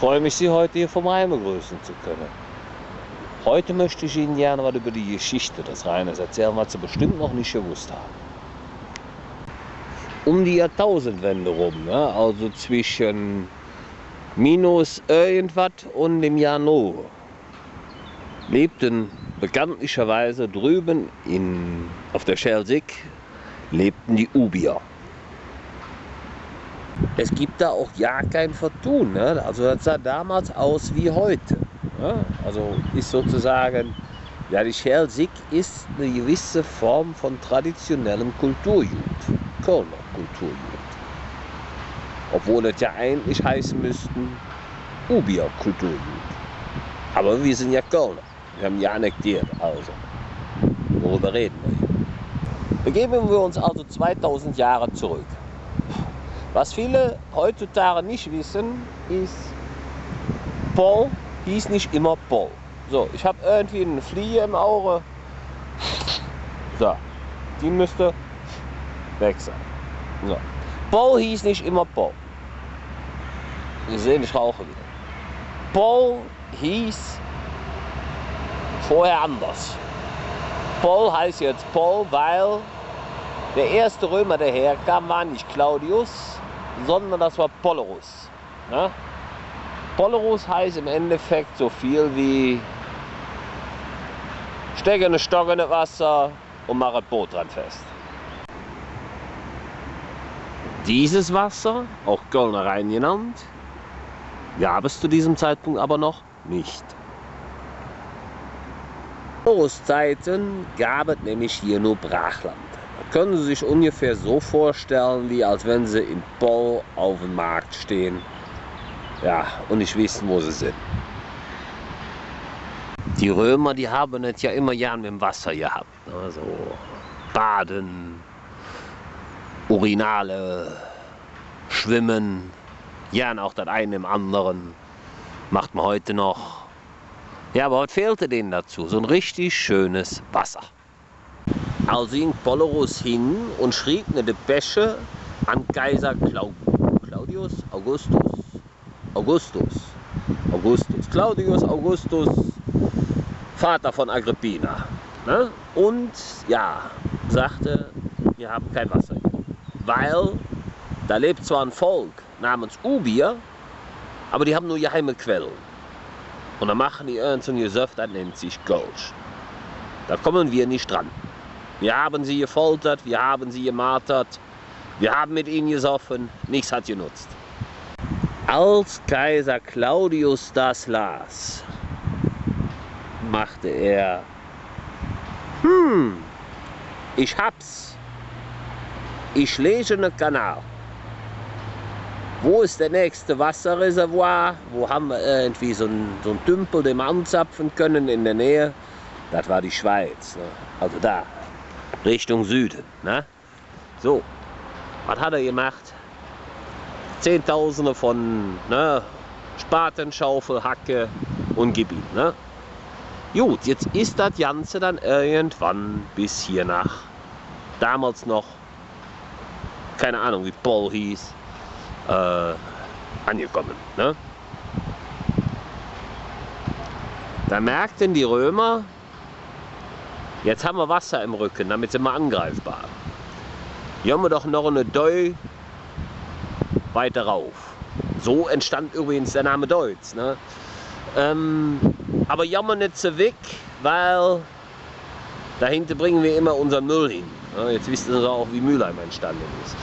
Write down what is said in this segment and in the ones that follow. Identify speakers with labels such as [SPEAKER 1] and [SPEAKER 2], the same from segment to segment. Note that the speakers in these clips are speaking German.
[SPEAKER 1] freue mich, Sie heute hier vom Rhein begrüßen zu können. Heute möchte ich Ihnen gerne was über die Geschichte des Rheines erzählen, was Sie bestimmt noch nicht gewusst haben. Um die Jahrtausendwende rum, ne, also zwischen minus irgendwas und dem Jahr Null, lebten bekanntlicherweise drüben auf der Schelsig lebten die Ubier. Es gibt da auch ja kein Vertun, ne? Also das sah damals aus wie heute. Ne? Also ist sozusagen, ja, die Schelsig ist eine gewisse Form von traditionellem Kulturgut, Kölner Kulturgut. Obwohl das ja eigentlich heißen müssten Ubier Kulturgut. Aber wir sind ja Kölner, wir haben ja annektiert, also worüber reden wir hier? Begeben wir uns also 2000 Jahre zurück. Was viele heutzutage nicht wissen, ist, Poll hieß nicht immer Poll. So, ich habe irgendwie eine Fliege im Auge. So, die müsste weg sein. So. Poll hieß nicht immer Poll. Sie sehen, ich rauche wieder. Poll hieß vorher anders. Poll heißt jetzt Poll, weil der erste Römer, der herkam, war nicht Claudius, sondern das war Polerus. Ne? Polerus heißt im Endeffekt so viel wie stecke eine Stock in das Wasser und mache ein Boot dran fest. Dieses Wasser, auch Kölner Rhein genannt, gab es zu diesem Zeitpunkt aber noch nicht. In Polerus-Zeiten gab es nämlich hier nur Brachland. Können Sie sich ungefähr so vorstellen, wie als wenn Sie in Poll auf dem Markt stehen, ja, und nicht wissen, wo Sie sind. Die Römer, die haben es ja immer gern mit dem Wasser gehabt. Also Baden, Urinale, Schwimmen, gern auch das eine im anderen. Macht man heute noch. Ja, aber was fehlte denen dazu? So ein richtig schönes Wasser. Also ging Polerus hin und schrieb eine Depesche an Kaiser Claudius Augustus, Vater von Agrippina. Ne? Und ja, sagte, wir haben kein Wasser hier. Weil da lebt zwar ein Volk namens Ubier, aber die haben nur geheime Quellen. Und dann machen die irgend so ein Gesöff, das nennt sich Gölsch. Da kommen wir nicht dran. Wir haben sie gefoltert, wir haben sie gemartert, wir haben mit ihnen gesoffen, nichts hat genutzt. Als Kaiser Claudius das las, machte er, ich hab's, ich lege einen Kanal. Wo ist der nächste Wasserreservoir? Wo haben wir irgendwie so einen Tümpel, den wir anzapfen können in der Nähe? Das war die Schweiz, ne? Also da. Richtung Süden. Ne? So, was hat er gemacht? Zehntausende von Spaten, Schaufel, Hacke und Gebiet. Ne? Gut, jetzt ist das Ganze dann irgendwann bis hier nach, damals noch, keine Ahnung wie Poll hieß, angekommen. Ne? Da merkten die Römer, jetzt haben wir Wasser im Rücken, damit sind wir angreifbar. Hier haben wir doch noch eine Deu weiter rauf. So entstand übrigens der Name Deutz. Ne? Aber jammer nicht so weg, weil dahinter bringen wir immer unseren Müll hin. Ja, jetzt wisst ihr auch, wie Mülheim entstanden ist.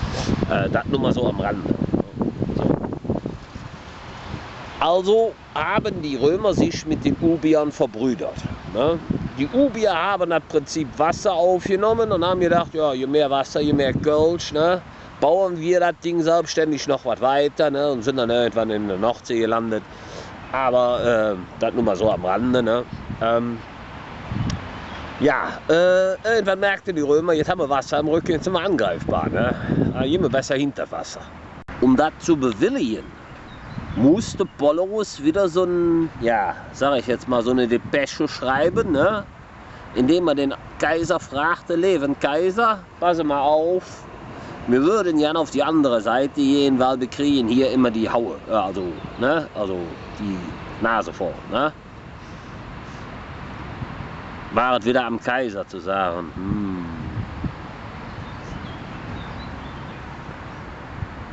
[SPEAKER 1] Das nur mal so am Rande. So. Also haben die Römer sich mit den Ubiern verbrüdert. Ne? Die Ubier haben das Prinzip Wasser aufgenommen und haben gedacht, ja, je mehr Wasser, je mehr Gölsch, ne, bauen wir das Ding selbstständig noch was weiter, ne, und sind dann irgendwann in der Nordsee gelandet. Aber das nur mal so am Rande. Ne. Irgendwann merkten die Römer, jetzt haben wir Wasser im Rücken, jetzt sind wir angreifbar. Ne. Gehen wir besser hinter Wasser. Um das zu bewilligen, musste Polerus wieder so ein, ja, sag ich jetzt mal, so eine Depesche schreiben, ne? Indem er den Kaiser fragte, Leven Kaiser, passe mal auf, Wir würden gerne auf die andere Seite gehen, weil wir kriegen hier immer die Haue, also die Nase vor. Ne? War es wieder am Kaiser zu sagen.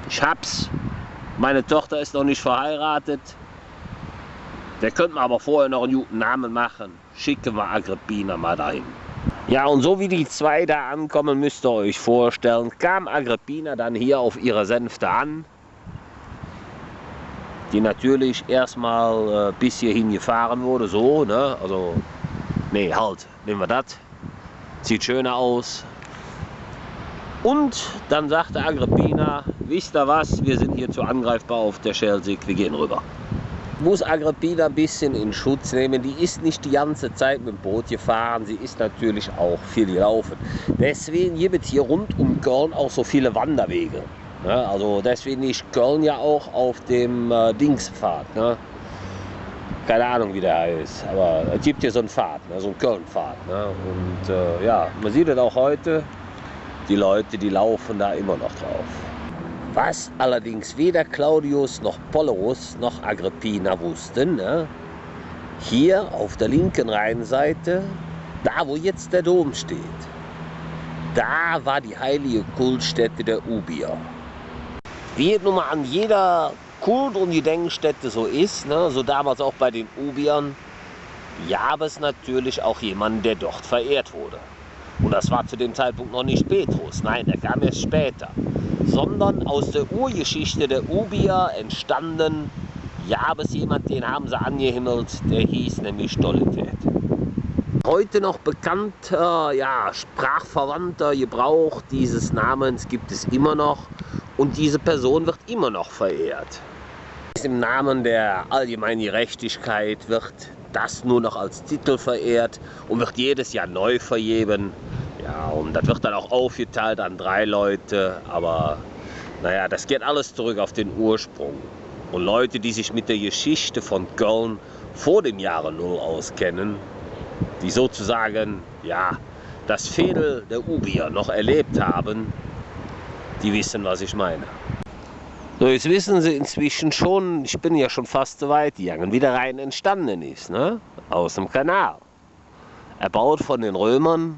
[SPEAKER 1] Ich hab's. Meine Tochter ist noch nicht verheiratet. Der könnte mir aber vorher noch einen guten Namen machen. Schicken wir Agrippina mal dahin. Ja, und so wie die zwei da ankommen, müsst ihr euch vorstellen, kam Agrippina dann hier auf ihrer Sänfte an, die natürlich erstmal bis hierhin gefahren wurde, so, ne, also, nee, halt, nehmen wir das, sieht schöner aus. Und dann sagte Agrippina, wisst ihr was, wir sind hier zu angreifbar auf der Schelsig, wir gehen rüber. Muss Agrippina ein bisschen in Schutz nehmen. Die ist nicht die ganze Zeit mit dem Boot gefahren, sie ist natürlich auch viel gelaufen. Deswegen gibt es hier rund um Köln auch so viele Wanderwege. Ne? Also deswegen ist Köln ja auch auf dem Dingspfad. Ne? Keine Ahnung, wie der heißt, aber es gibt hier so einen Pfad, ne? So einen Köln-Pfad. Ne? Und ja, man sieht es auch heute, die Leute, die laufen da immer noch drauf. Was allerdings weder Claudius noch Pollorus noch Agrippina wussten, ne? Hier auf der linken Rheinseite, da wo jetzt der Dom steht, da war die heilige Kultstätte der Ubier. Wie es nun mal an jeder Kult- und Gedenkstätte so ist, ne? So damals auch bei den Ubiern, gab es natürlich auch jemanden, der dort verehrt wurde. Und das war zu dem Zeitpunkt noch nicht Petrus, nein, der kam erst später. Sondern aus der Urgeschichte der Ubier entstanden, gab es jemanden, den haben sie angehimmelt, der hieß nämlich Stollität. Heute noch bekannter, ja, sprachverwandter Gebrauch dieses Namens gibt es immer noch und diese Person wird immer noch verehrt. Im Namen der allgemeinen Gerechtigkeit wird das nur noch als Titel verehrt und wird jedes Jahr neu vergeben. Ja, und das wird dann auch aufgeteilt an 3 Leute, aber naja, das geht alles zurück auf den Ursprung. Und Leute, die sich mit der Geschichte von Köln vor dem Jahre 0 auskennen, die sozusagen, ja, das Fehde der Ubier noch erlebt haben, die wissen, was ich meine. So, jetzt wissen Sie inzwischen schon, ich bin ja schon fast so weit gegangen, wie der Rhein entstanden ist, ne? Aus dem Kanal. Erbaut von den Römern,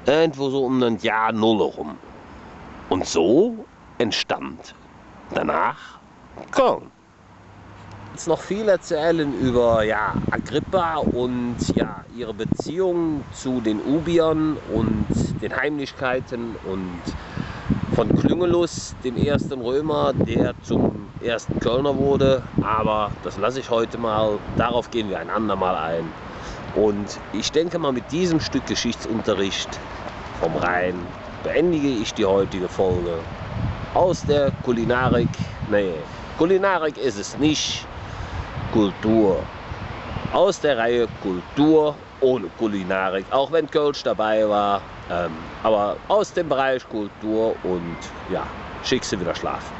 [SPEAKER 1] irgendwo so um das Jahr 0 rum. Und so entstand danach Köln. Jetzt noch viel erzählen über, ja, Agrippa und, ja, ihre Beziehung zu den Ubiern und den Heimlichkeiten und von Klüngelus, dem ersten Römer, der zum ersten Kölner wurde. Aber das lasse ich heute mal, darauf gehen wir ein andermal ein. Und ich denke mal, mit diesem Stück Geschichtsunterricht vom Rhein beendige ich die heutige Folge aus der Kulinarik. Nee, Kulinarik ist es nicht, Kultur. Aus der Reihe Kultur ohne Kulinarik, auch wenn Kölsch dabei war, aber aus dem Bereich Kultur und ja, schick sie wieder schlafen.